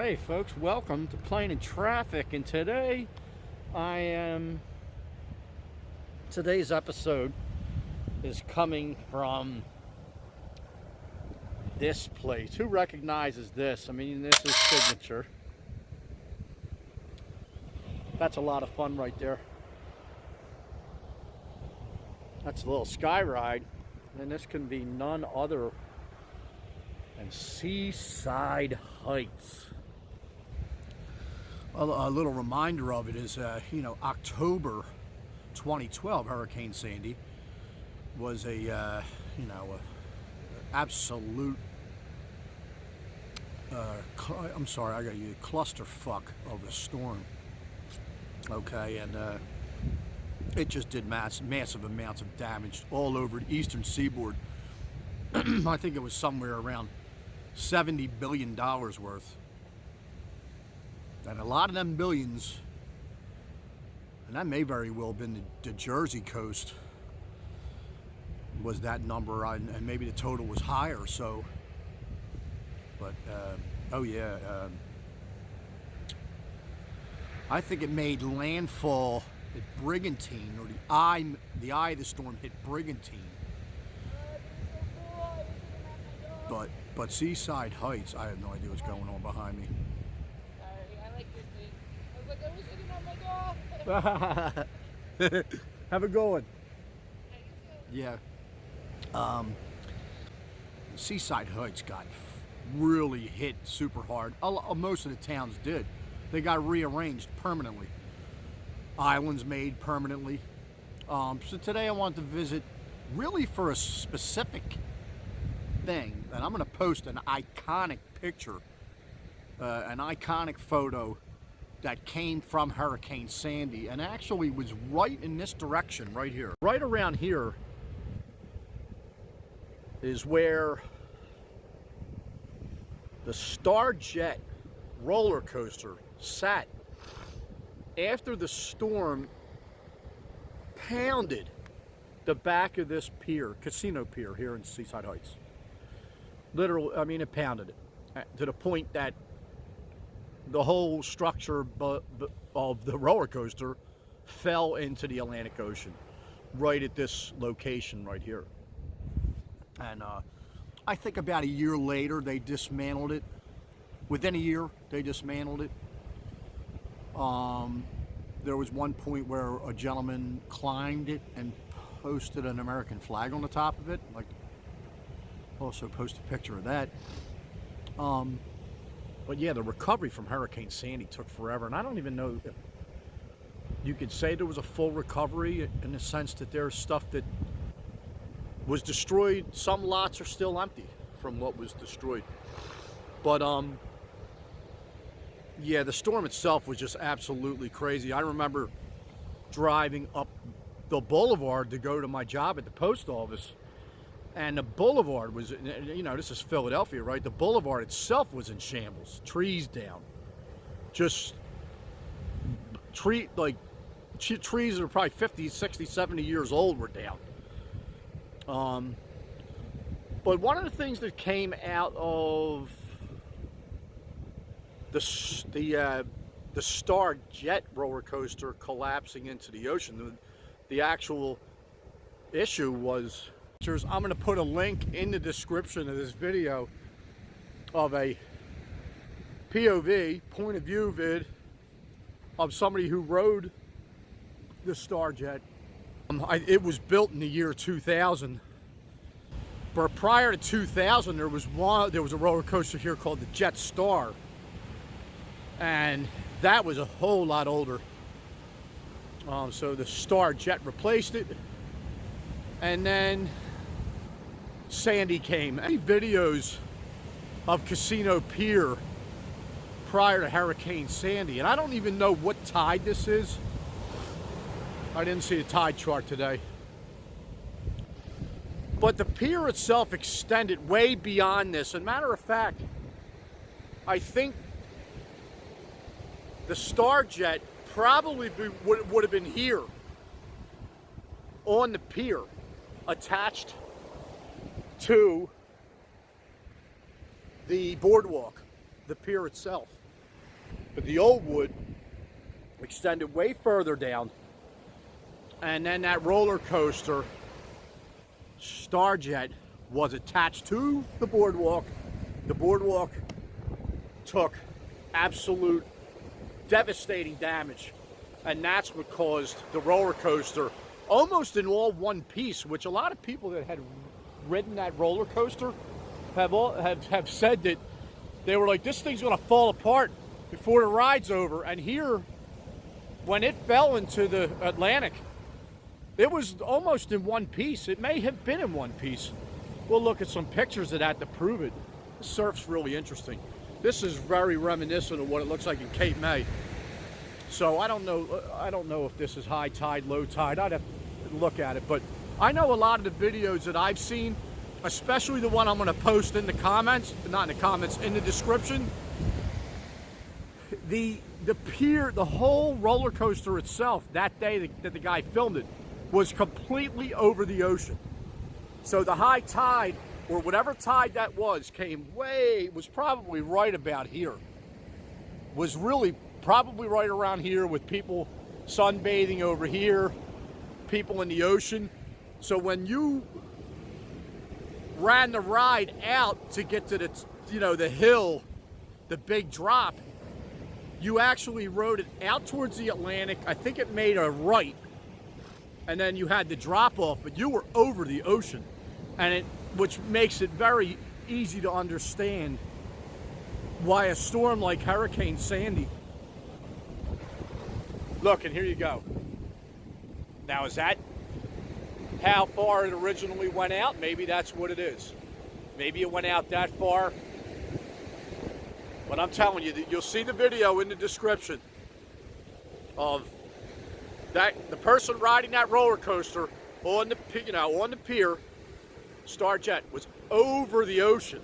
Hey folks, welcome to Plane and Traffic, and today's episode is coming from this place. Who recognizes this? I mean, this is signature. That's a lot of fun right there. That's a little sky ride, and this can be none other than Seaside Heights. A little reminder of it is, October 2012, Hurricane Sandy was a absolute, I'm sorry, I got you, clusterfuck of a storm. Okay, and it just did massive amounts of damage all over the eastern seaboard. I think it was somewhere around $70 billion worth. And a lot of them billions, and that may very well have been the Jersey coast, was that number, and maybe the total was higher. So, but I think it made landfall at Brigantine, or the eye of the storm hit Brigantine. But Seaside Heights, I have no idea what's going on behind me. Have a good one. Yeah. Seaside Heights got really hit super hard. Most of the towns did. They got rearranged permanently. Islands made permanently. So today I want to visit really for a specific thing, and I'm going to post an iconic picture, an iconic photo that came from Hurricane Sandy, and actually was right in this direction right here. Right around here is where the STARJET roller coaster sat after the storm pounded the back of this pier, casino pier here in Seaside Heights. Literally, I mean, it pounded it to the point that the whole structure of the roller coaster fell into the Atlantic Ocean right at this location right here. And I think about a year later they dismantled it. Within a year they dismantled it. There was one point where a gentleman climbed it and posted an American flag on the top of it. Like, also post a picture of that. But yeah, the recovery from Hurricane Sandy took forever, and I don't even know if you could say there was a full recovery in the sense that there's stuff that was destroyed. Some lots are still empty from what was destroyed. But yeah, the storm itself was just absolutely crazy. I remember driving up the boulevard to go to my job at the post office, and the boulevard was, this is Philadelphia, right? The boulevard itself was in shambles. Trees down. Just trees that are probably 50, 60, 70 years old were down. But one of the things that came out of the STARJET roller coaster collapsing into the ocean, the actual issue was, I'm going to put a link in the description of this video of a POV, point of view vid, of somebody who rode the STARJET. It was built in the year 2000, but prior to 2000 there was a roller coaster here called the Jetstar, and that was a whole lot older. So the STARJET replaced it, and then Sandy came. Any videos of Casino Pier prior to Hurricane Sandy, and I don't even know what tide this is. I didn't see a tide chart today. But the pier itself extended way beyond this. As a matter of fact, I think the STARJET probably would have been here on the pier, attached to the boardwalk, the pier itself. But the old wood extended way further down. And then that roller coaster, STARJET, was attached to the boardwalk. The boardwalk took absolute devastating damage. And that's what caused the roller coaster almost in all one piece, which a lot of people that had ridden that roller coaster have said that they were like, this thing's gonna fall apart before the ride's over. And here, when it fell into the Atlantic, it was almost in one piece. It may have been in one piece. We'll look at some pictures of that to prove it. The surf's really interesting. This is very reminiscent of what it looks like in Cape May. So I don't know if this is high tide, low tide. I'd have to look at it, but I know a lot of the videos that I've seen, especially the one I'm going to post in the comments, not in the comments, in the description. The pier, the whole roller coaster itself, that day that the guy filmed it, was completely over the ocean. So the high tide, or whatever tide that was probably right about here. Was really probably right around here, with people sunbathing over here, people in the ocean. So when you ran the ride out to get to the, the hill, the big drop, you actually rode it out towards the Atlantic. I think it made a right, and then you had the drop off, but you were over the ocean, and which makes it very easy to understand why a storm like Hurricane Sandy. Look, and here you go. Now, is that how far it originally went out? Maybe that's what it is. Maybe it went out that far. But I'm telling you, you'll see the video in the description of that, the person riding that roller coaster on the, on the pier. STARJET was over the ocean,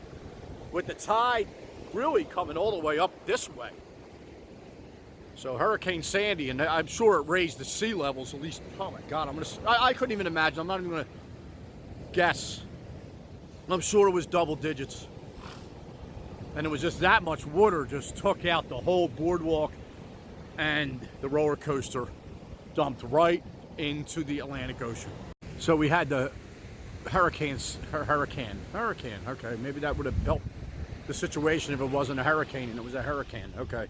with the tide really coming all the way up this way. So Hurricane Sandy, and I'm sure it raised the sea levels at least. Oh my God, I couldn't even imagine. I'm not even gonna guess. I'm sure it was double digits. And it was just that much water just took out the whole boardwalk, and the roller coaster dumped right into the Atlantic Ocean. So we had the hurricane. Okay, maybe that would have helped the situation if it wasn't a hurricane and it was a hurricane. Okay.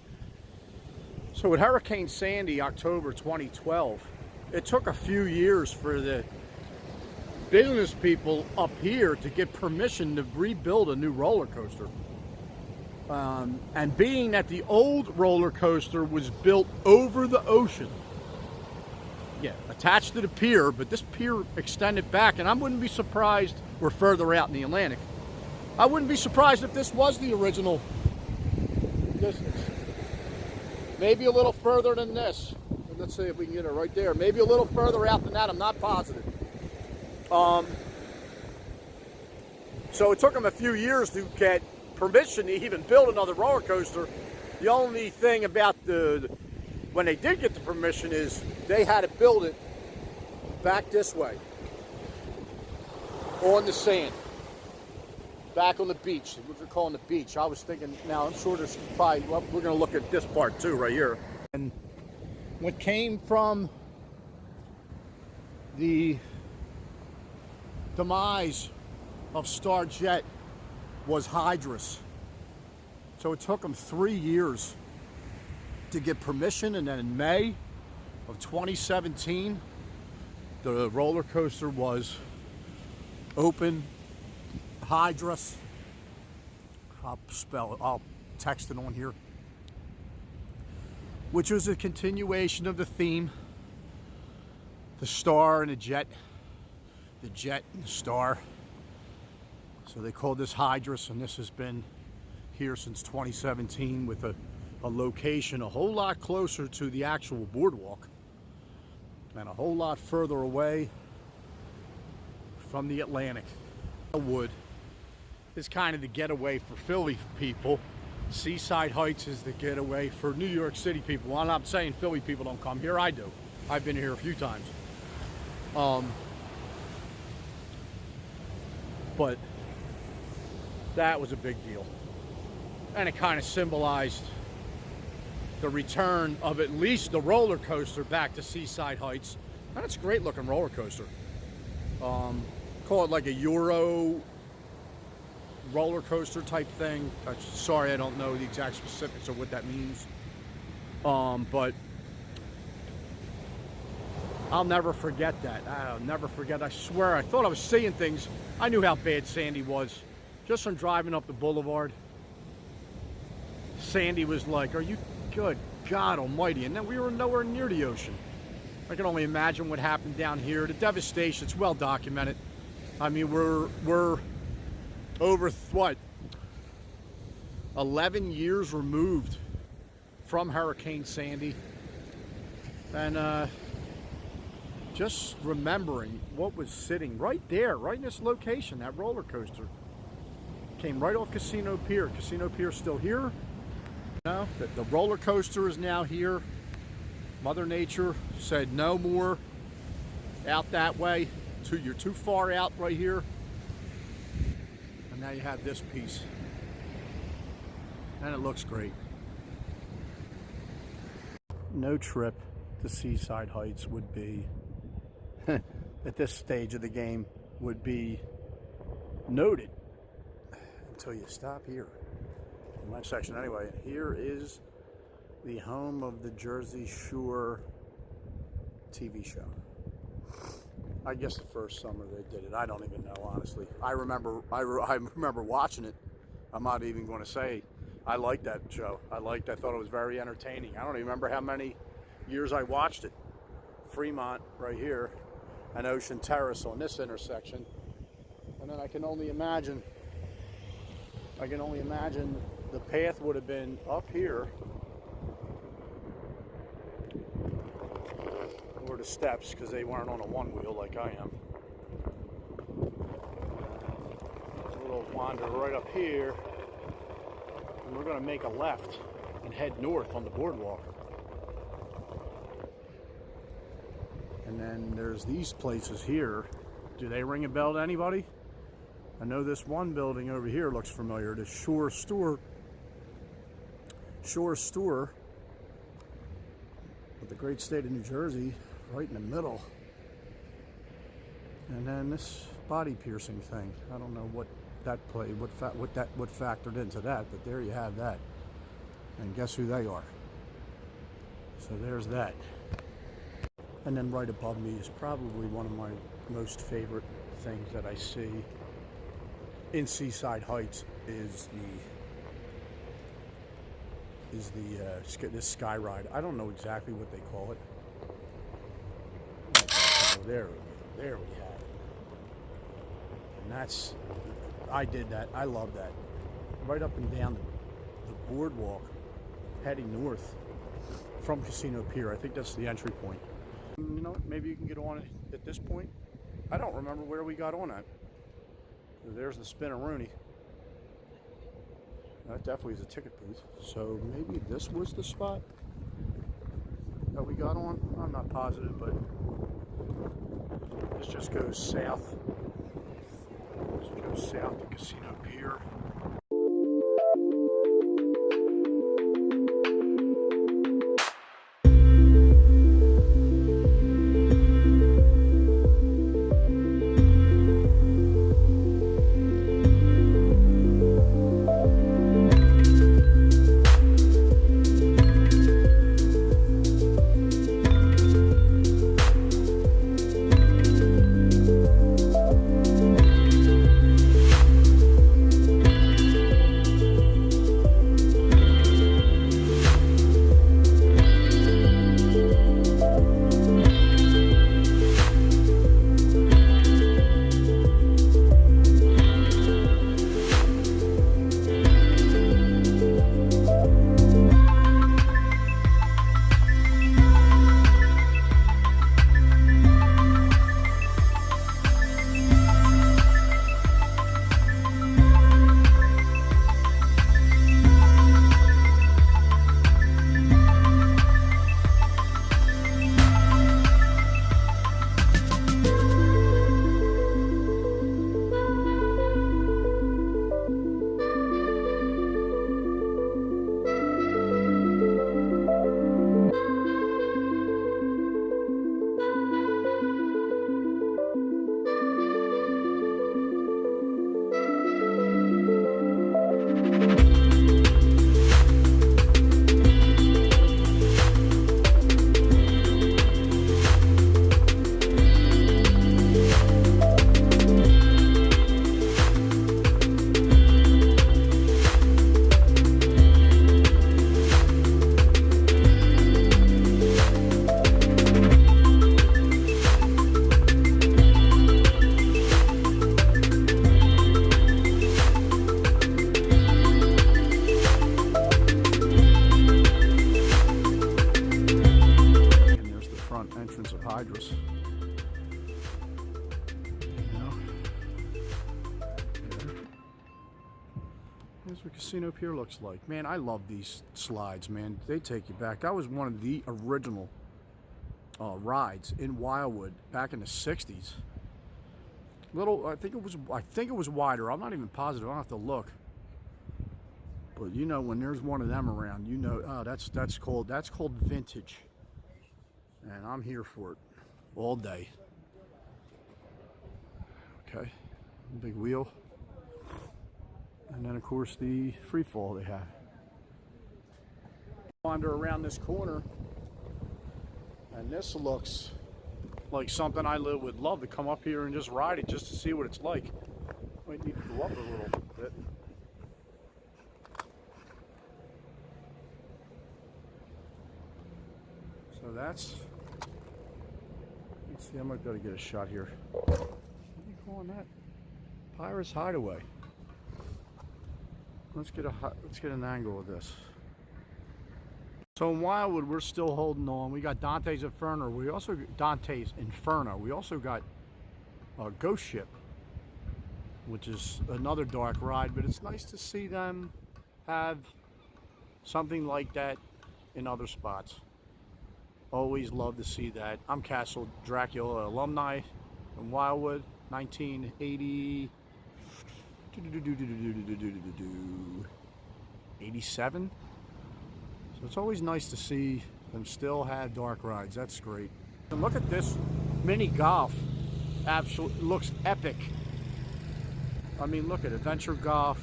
So with Hurricane Sandy, October 2012, it took a few years for the business people up here to get permission to rebuild a new roller coaster. And being that the old roller coaster was built over the ocean, attached to the pier, but this pier extended back, and I wouldn't be surprised, we're further out in the Atlantic. I wouldn't be surprised if this was the original distance. Maybe a little further than this. Let's see if we can get it right there. Maybe a little further out than that, I'm not positive. So it took them a few years to get permission to even build another roller coaster. The only thing about when they did get the permission is they had to build it back this way, on the sand, back on the beach, what they're calling the beach. I was thinking, now I'm sure there's probably, well, we're going to look at this part too right here. And what came from the demise of STARJET was HYDRUS. So it took them 3 years to get permission, and then in May of 2017, the roller coaster was open. HYDRUS. I'll text it on here. Which was a continuation of the theme. The star and the jet. The jet and the star. So they called this HYDRUS, and this has been here since 2017 with a location a whole lot closer to the actual boardwalk and a whole lot further away from the Atlantic. Wood is kind of the getaway for Philly people. Seaside Heights is the getaway for New York City people. Well, I'm not saying Philly people don't come here. I do. I've been here a few times. But that was a big deal. And it kind of symbolized the return of at least the roller coaster back to Seaside Heights. And it's a great looking roller coaster. Call it like a Euro roller coaster type thing. Sorry, I don't know the exact specifics of what that means. But I'll never forget that. I'll never forget. I swear, I thought I was seeing things. I knew how bad Sandy was. Just from driving up the boulevard. Sandy was like, are you good God almighty? And then we were nowhere near the ocean. I can only imagine what happened down here. The devastation, it's well documented. I mean, we're over, what, 11 years removed from Hurricane Sandy. And just remembering what was sitting right there, right in this location, that roller coaster. Came right off Casino Pier. Casino Pier's still here. No, the roller coaster is now here. Mother Nature said no more out that way. You're too far out right here. And now you have this piece. And it looks great. No trip to Seaside Heights would be, at this stage of the game, would be noted until you stop here. In my section anyway. Here is the home of the Jersey Shore TV show. I guess the first summer they did it. I don't even know, honestly. I remember watching it. I'm not even going to say I liked that show. I thought it was very entertaining. I don't even remember how many years I watched it. Fremont right here and Ocean Terrace on this intersection. And then I can only imagine the path would have been up here, or the steps, because they weren't on a one wheel like I am. A little wander right up here, and we're going to make a left and head north on the boardwalk. And then there's these places here. Do they ring a bell to anybody? I know this one building over here looks familiar. The Shore Store with the great state of New Jersey right in the middle. And then this body piercing thing. I don't know what that played, what factored into that, but there you have that. And guess who they are? So there's that. And then right above me is probably one of my most favorite things that I see in Seaside Heights is this sky ride. I don't know exactly what they call it. Oh, there we have it. And I did that. I love that. Right up and down the boardwalk, heading north from Casino Pier. I think that's the entry point. You know, maybe you can get on at this point. I don't remember where we got on at. There's the Spinaroonie. That definitely is a ticket booth. So maybe this was the spot that we got on. I'm not positive, but this just goes south. This goes south to Casino Pier. what Casino Pier looks like. Man, I love these slides, man. They take you back. That was one of the original rides in Wildwood back in the 60s. I think it was wider. I'm not even positive. I'll have to look. But you know, when there's one of them around, you know, oh, that's called vintage. And I'm here for it all day. Okay, big wheel. And then of course the free fall they have. Wander around this corner, and this looks like something I would love to come up here and just ride it just to see what it's like. Might need to go up a little bit. So that's, let's see, I might be able to get a shot here. What are you calling that? Pirates Hideaway. Let's get an angle of this. So in Wildwood, we're still holding on. We got Dante's Inferno. We also got Ghost Ship, which is another dark ride. But it's nice to see them have something like that in other spots. Always love to see that. I'm Castle Dracula alumni in Wildwood, 1980. 87. So it's always nice to see them still have dark rides. That's great. And look at this mini golf. Absolutely looks epic. I mean, look at Adventure Golf.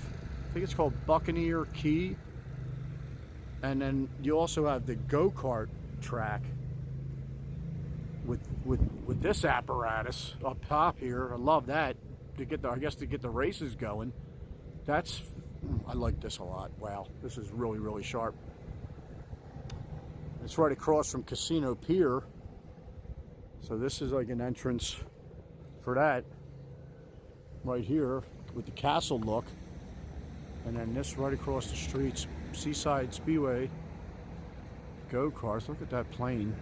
I think it's called Buccaneer Key. And then you also have the go-kart track with this apparatus up top here. I love that. To get the races going. I like this a lot. Wow, this is really, really sharp. It's right across from Casino Pier, so this is like an entrance for that right here with the castle look, and then this right across the streets, Seaside Speedway go-karts. Look at that plane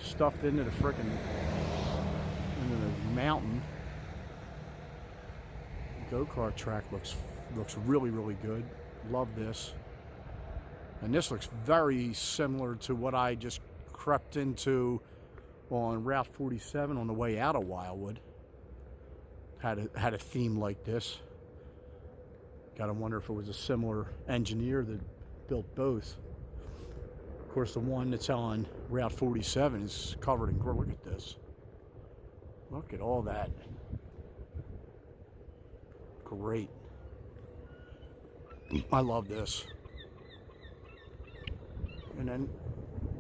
stuffed into the mountain. Go-kart track looks really, really good. Love this. And this looks very similar to what I just crept into on Route 47 on the way out of Wildwood. Had a theme like this. Gotta wonder if it was a similar engineer that built both. Of course, the one that's on Route 47 is covered in gold. Look at this. Look at all that. Great. I love this. And then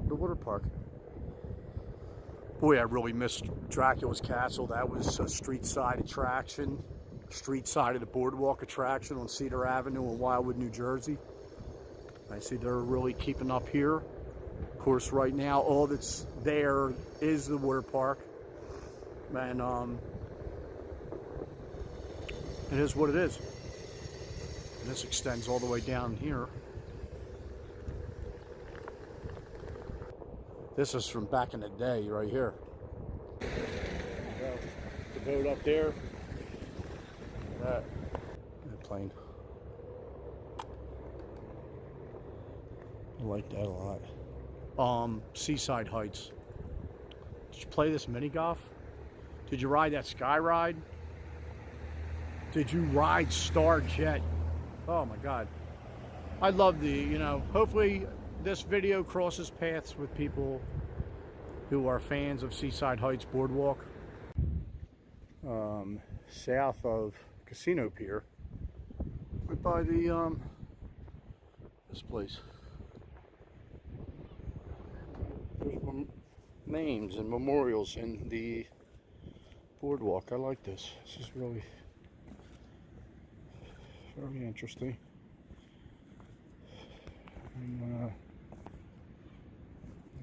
the water park. Boy, I really missed Dracula's Castle. That was a street side attraction. Street side of the boardwalk attraction on Cedar Avenue in Wildwood, New Jersey. I see they're really keeping up here. Of course, right now, all that's there is the water park. And it is what it is. And this extends all the way down here. This is from back in the day, right here. The boat up there. That plane. I like that a lot. Seaside Heights. Did you play this mini golf? Did you ride that sky ride? Did you ride STARJET? Oh my God. I love hopefully this video crosses paths with people who are fans of Seaside Heights Boardwalk. South of Casino Pier. Right by the, this place. There's names and memorials in the boardwalk. I like this. This is really very interesting. And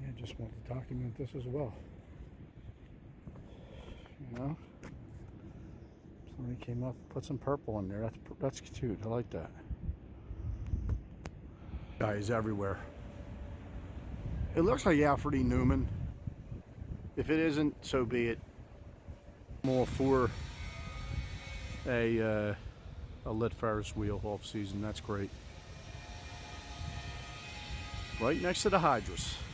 yeah, just want to document this as well. You know, somebody came up, put some purple in there. That's cute. I like that. Guys everywhere. It looks like Alfred E. Newman. If it isn't, so be it. I'm all for a lit Ferris wheel off season. That's great. right next to the HYDRUS.